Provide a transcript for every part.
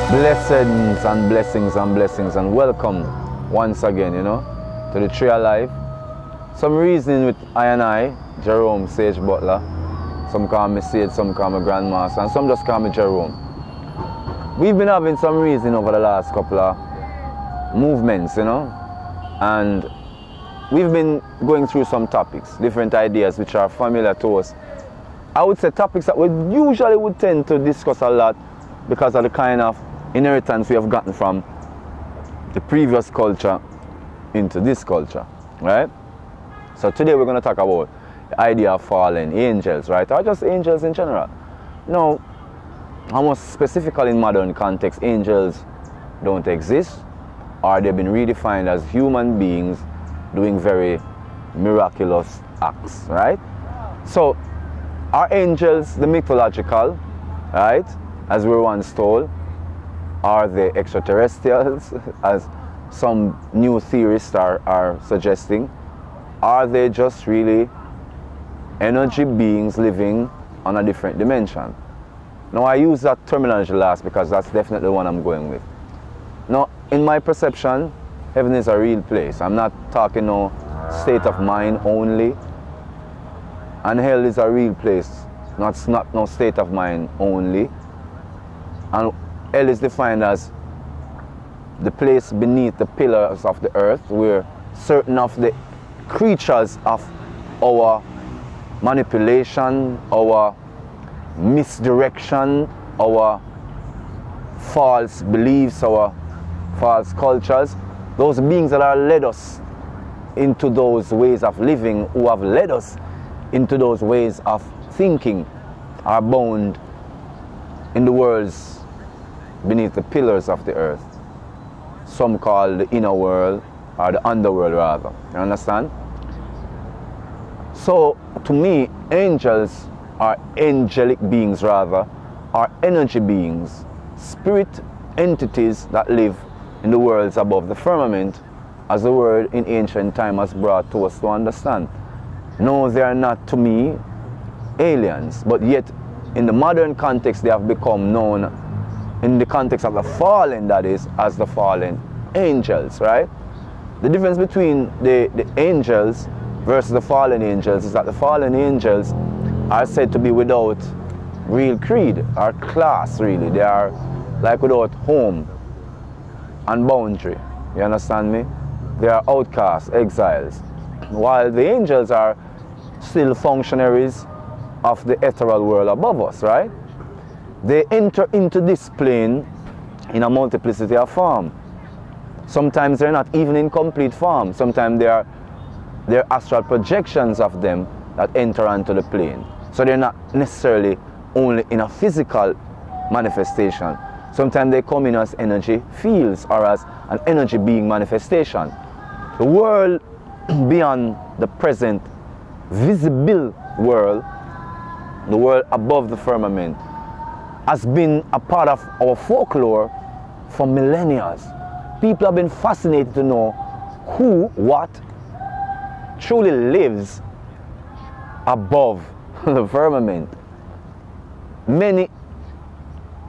Blessings and blessings and blessings, and welcome once again, to the Tree of Life. Some reasoning with I, Jerome Sage Butler. Some call me Sage, some call me Grandmaster, and some just call me Jerome. We've been having some reasoning over the last couple of movements, and we've been going through some topics, different ideas which are familiar to us. I would say topics that we usually would tend to discuss a lot because of the kind of inheritance we have gotten from the previous culture into this culture, right? So today we're going to talk about the idea of fallen angels, right? Or just angels in general. No, almost specifically in modern context, angels don't exist, or they've been redefined as human beings doing very miraculous acts, right? So are angels the mythological, right? As we were once told? Are they extraterrestrials, as some new theorists are suggesting? Are they just really energy beings living on a different dimension? Now, I use that terminology last because that's definitely the one I'm going with. Now, in my perception, heaven is a real place. I'm not talking no state of mind only. And hell is a real place. It's not no state of mind only. And hell is defined as the place beneath the pillars of the earth where certain of the creatures of our manipulation, our misdirection, our false beliefs, our false cultures, those beings that are led us into those ways of living, who have led us into those ways of thinking, are bound in the worlds beneath the pillars of the earth. Some call the inner world, or the underworld rather. You understand? So to me, angels are angelic beings rather, are energy beings, spirit entities that live in the worlds above the firmament, as the word in ancient time has brought to us to understand. No, they are not to me aliens, but yet in the modern context they have become known, in the context of the fallen, that is, as the fallen angels, right? The difference between the angels versus the fallen angels is that the fallen angels are said to be without real creed or class, really. They are like without home and boundary. You understand me? They are outcasts, exiles. While the angels are still functionaries of the ethereal world above us, right? They enter into this plane in a multiplicity of form. Sometimes they're not even in complete form. Sometimes they're astral projections of them that enter onto the plane. So they're not necessarily only in a physical manifestation. Sometimes they come in as energy fields or as an energy being manifestation. The world beyond the present visible world, the world above the firmament, has been a part of our folklore for millennia. People have been fascinated to know who, what truly lives above the firmament. Many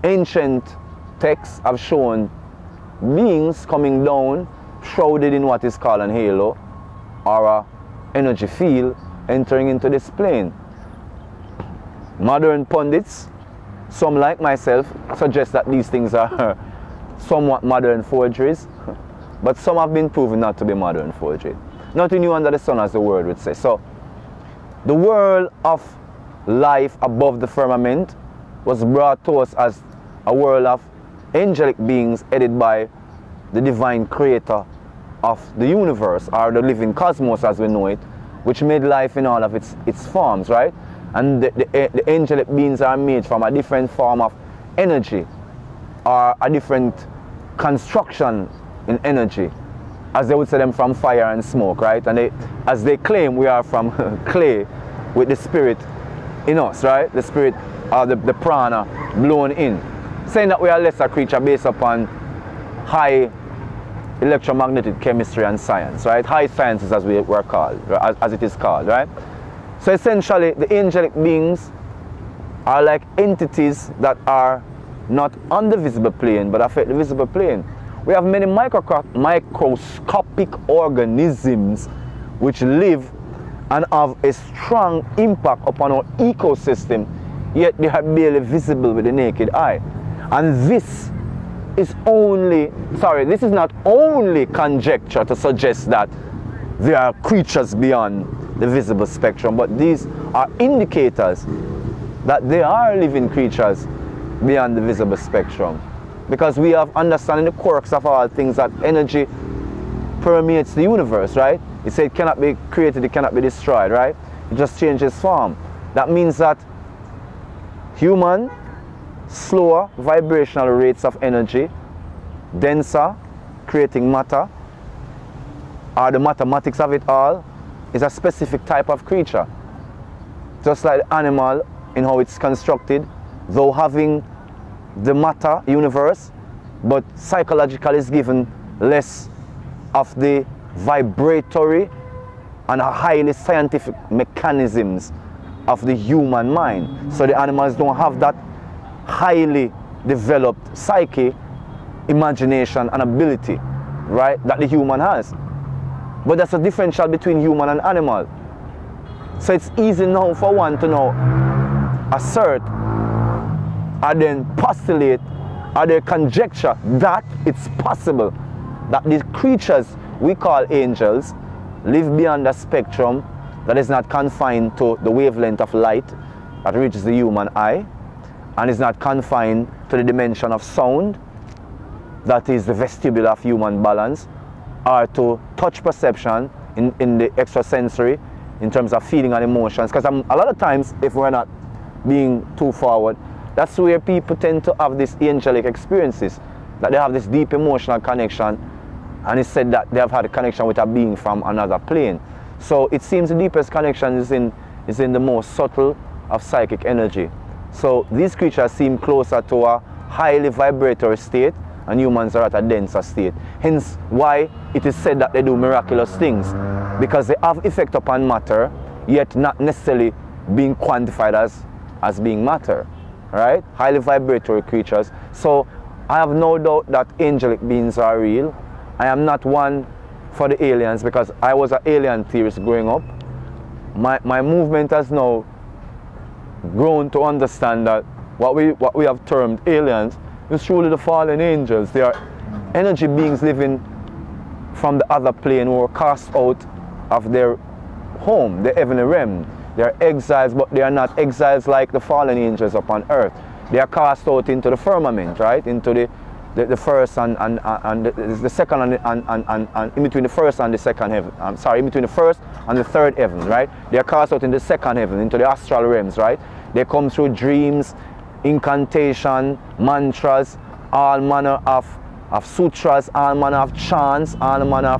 ancient texts have shown beings coming down, shrouded in what is called an halo or an energy field, entering into this plane. Modern pundits, some like myself, suggest that these things are somewhat modern forgeries, but some have been proven not to be modern forgery. Nothing new under the sun, as the word would say. So the world of life above the firmament was brought to us as a world of angelic beings headed by the divine creator of the universe, or the living cosmos as we know it, which made life in all of its forms, right? And the angelic beings are made from a different form of energy, or a different construction in energy, as they would say them from fire and smoke, right? And as they claim, we are from clay with the spirit in us, right? The spirit, or the prana blown in, saying that we are lesser creature based upon high electromagnetic chemistry and science, right? High sciences, as we were called, as it is called, right? So essentially, the angelic beings are like entities that are not on the visible plane, but affect the visible plane. We have many microscopic organisms which live and have a strong impact upon our ecosystem, yet they are barely visible with the naked eye. And this is not only conjecture to suggest that there are creatures beyond the visible spectrum, but these are indicators that there are living creatures beyond the visible spectrum. Because we have understanding the quirks of all things, that energy permeates the universe, right? It said it cannot be created, it cannot be destroyed, right? It just changes form. That means that human, slower vibrational rates of energy, denser, creating matter, or the mathematics of it all, is a specific type of creature. Just like the animal in how it's constructed, though having the matter universe, but psychologically is given less of the vibratory and highly scientific mechanisms of the human mind. So the animals don't have that highly developed psyche, imagination and ability, right, that the human has. But that's a differential between human and animal. So it's easy now for one to now assert and then postulate or they conjecture that it's possible that these creatures we call angels live beyond the spectrum that is not confined to the wavelength of light that reaches the human eye, and is not confined to the dimension of sound that is the vestibule of human balance, or to touch perception in the extrasensory in terms of feeling and emotions. Because a lot of times, if we're not being too forward, that's where people tend to have these angelic experiences, that they have this deep emotional connection, and it's said that they have had a connection with a being from another plane. So it seems the deepest connection is in the most subtle of psychic energy. So these creatures seem closer to a highly vibratory state, and humans are at a denser state. Hence why it is said that they do miraculous things, because they have effect upon matter, yet not necessarily being quantified as being matter, right? Highly vibratory creatures. So I have no doubt that angelic beings are real. I am not one for the aliens, because I was an alien theorist growing up. My movement has now grown to understand that what we have termed aliens is truly the fallen angels. They are energy beings living from the other plane, who were cast out of their home, the heavenly realm. They are exiles, but they are not exiles like the fallen angels upon earth. They are cast out into the firmament, right? Into the first and the second and in between the first and the second heaven. In between the first and the third heaven, right? They are cast out in the second heaven, into the astral realms, right? They come through dreams, incantation, mantras, all manner of sutras, all manner of chants, all manner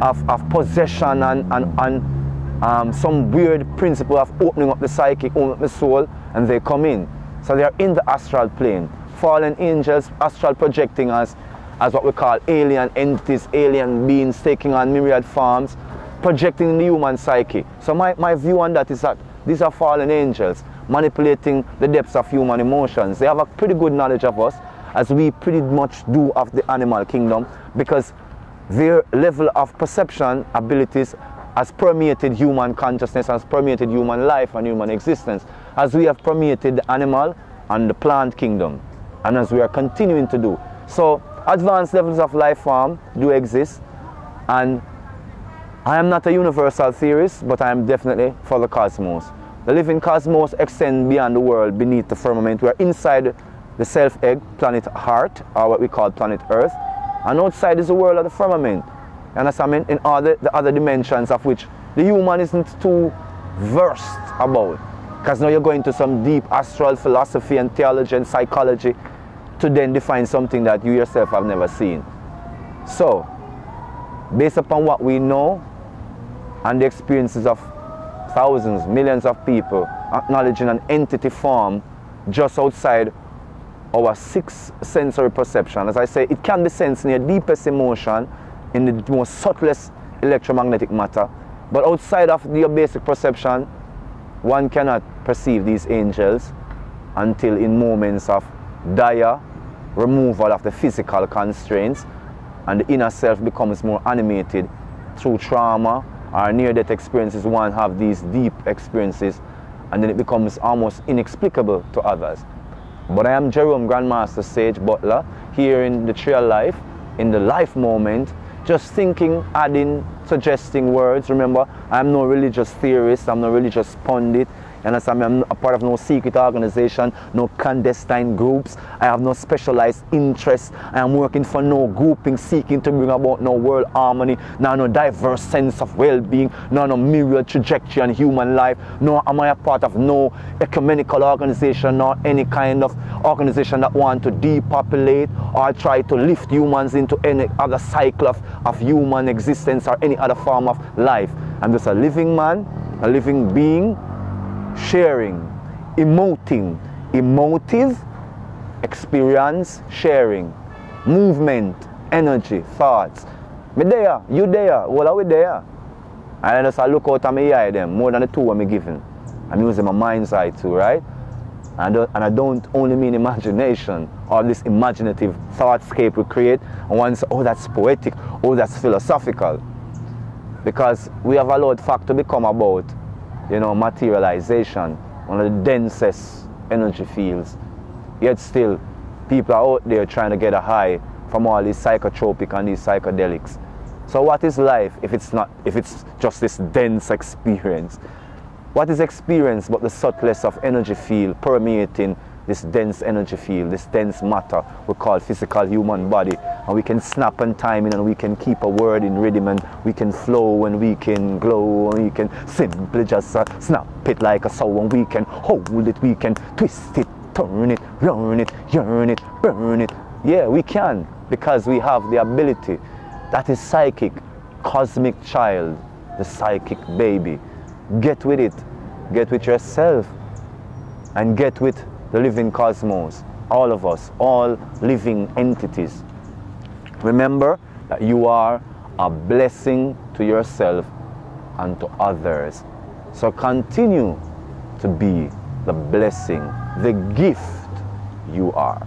of possession and some weird principle of opening up the psyche, opening up the soul, and they come in. So they are in the astral plane. Fallen angels, astral projecting as what we call alien entities, alien beings taking on myriad forms, projecting in the human psyche. So my view on that is that these are fallen angels manipulating the depths of human emotions. They have a pretty good knowledge of us, as we pretty much do of the animal kingdom, because their level of perception abilities has permeated human consciousness, has permeated human life and human existence, as we have permeated the animal and the plant kingdom, and as we are continuing to do. So advanced levels of life form do exist, and I am not a universal theorist, but I am definitely for the cosmos. The living cosmos extends beyond the world beneath the firmament. We are inside the self-egg, planet Heart, or what we call planet Earth, and outside is the world of the firmament. And as I mean, in all the other dimensions of which the human isn't too versed about, because now you're going to some deep astral philosophy and theology and psychology to then define something that you yourself have never seen. So, based upon what we know and the experiences of thousands, millions of people acknowledging an entity form just outside our sixth sensory perception, as I say, it can be sensed in your deepest emotion, in the most subtlest electromagnetic matter, but outside of your basic perception, one cannot perceive these angels until in moments of dire removal of the physical constraints, and the inner self becomes more animated through trauma or near-death experiences. One have these deep experiences, and then it becomes almost inexplicable to others. But I am Jerome Grandmaster Sage Butler, here in the Trail Life, in the life moment, just thinking, adding, suggesting words. Remember, I'm no religious theorist, I'm no religious pundit. And I'm a part of no secret organization, no clandestine groups. I have no specialized interests. I am working for no grouping seeking to bring about no world harmony, no diverse sense of well-being, no myriad trajectory on human life. Nor am I a part of no ecumenical organization, nor any kind of organization that want to depopulate or try to lift humans into any other cycle of human existence or any other form of life. I'm just a living man, a living being, sharing, emoting, emotive, experience, sharing, movement, energy, thoughts. Me there, you there, all are we there. And I just look out at my eye them, more than the two I'm giving. I'm using my mind's eye too, right? And I don't only mean imagination or this imaginative thoughtscape we create and one say, oh, that's poetic, oh, that's philosophical. Because we have allowed fact to become about, materialization, one of the densest energy fields. Yet still, people are out there trying to get a high from all these psychotropic and these psychedelics. So what is life if it's just this dense experience? What is experience but the subtlest of energy field permeating this dense energy field, this dense matter we call physical human body? And we can snap and time in, and we can keep a word in rhythm, and we can flow, and we can glow, and we can simply just snap it like a soul, and we can hold it, we can twist it, turn it, run it, yearn it, burn it. Yeah, we can, because we have the ability. That is psychic, cosmic child, the psychic baby. Get with it, get with yourself, and get with the living cosmos, all of us, all living entities. Remember that you are a blessing to yourself and to others. So continue to be the blessing, the gift you are.